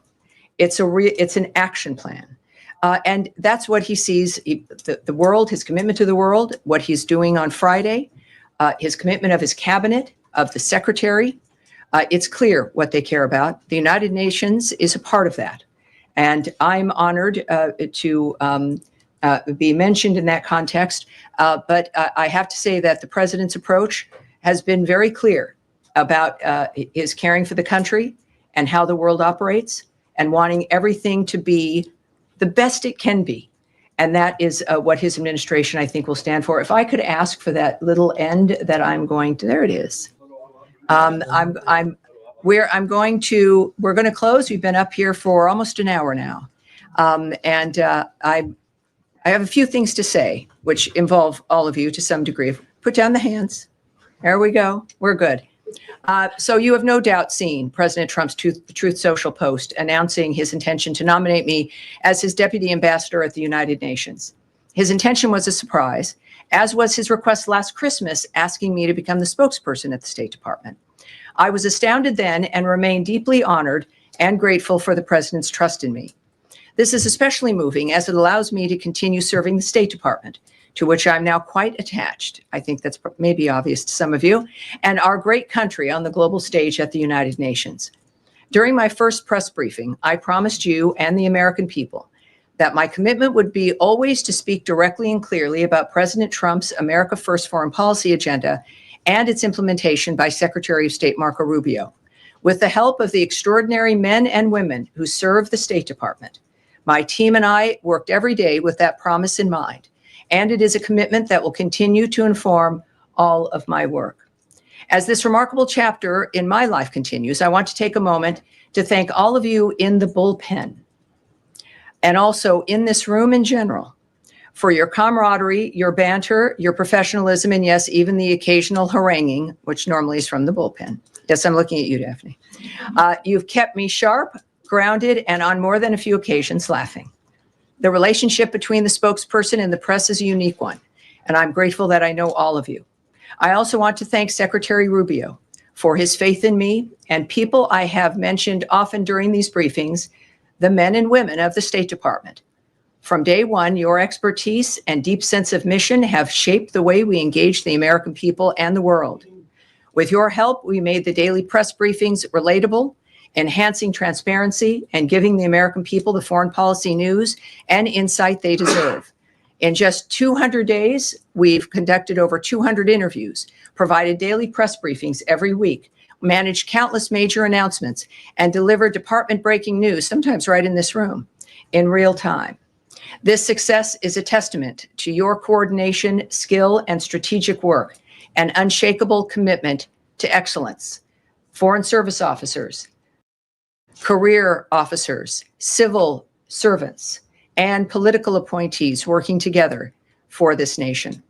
[SPEAKER 1] It's an action plan. And that's what he sees, the world, his commitment to the world, what he's doing on Friday, his commitment of his cabinet, of the secretary. It's clear what they care about. The United Nations is a part of that. And I'm honored to be mentioned in that context. But I have to say that the president's approach has been very clear about his caring for the country and how the world operates, and wanting everything to be the best it can be. And that is what his administration, I think, will stand for. If I could ask for that little end that I'm going to, there it is. We're going to close. We've been up here for almost an hour now. I have a few things to say, which involve all of you to some degree. Put down the hands. There we go. We're good. So you have no doubt seen President Trump's Truth Social post announcing his intention to nominate me as his deputy ambassador at the United Nations. His intention was a surprise, as was his request last Christmas asking me to become the spokesperson at the State Department. I was astounded then and remain deeply honored and grateful for the president's trust in me. This is especially moving as it allows me to continue serving the State Department, to which I'm now quite attached. I think that's maybe obvious to some of you, and our great country on the global stage at the United Nations. During my first press briefing, I promised you and the American people that my commitment would be always to speak directly and clearly about President Trump's America First foreign policy agenda and its implementation by Secretary of State Marco Rubio, with the help of the extraordinary men and women who serve the State Department. My team and I worked every day with that promise in mind, and it is a commitment that will continue to inform all of my work. As this remarkable chapter in my life continues, I want to take a moment to thank all of you in the bullpen, and also in this room in general, for your camaraderie, your banter, your professionalism, and yes, even the occasional haranguing, which normally is from the bullpen. Yes, I'm looking at you, Daphne. You've kept me sharp, grounded, and on more than a few occasions laughing. The relationship between the spokesperson and the press is a unique one, and I'm grateful that I know all of you. I also want to thank Secretary Rubio for his faith in me and people I have mentioned often during these briefings, the men and women of the State Department. From day one, your expertise and deep sense of mission have shaped the way we engage the American people and the world. With your help, we made the daily press briefings relatable, enhancing transparency and giving the American people the foreign policy news and insight they deserve. In just 200 days, we've conducted over 200 interviews, provided daily press briefings every week, managed countless major announcements, and delivered department breaking news, sometimes right in this room, in real time. This success is a testament to your coordination, skill, and strategic work, and unshakable commitment to excellence. Foreign service officers, career officers, civil servants, and political appointees working together for this nation.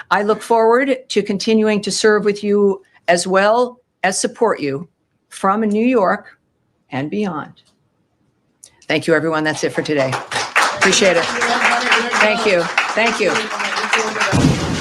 [SPEAKER 1] I look forward to continuing to serve with you as well as support you from New York and beyond. Thank you, everyone. That's it for today. Appreciate it. Thank you. Thank you.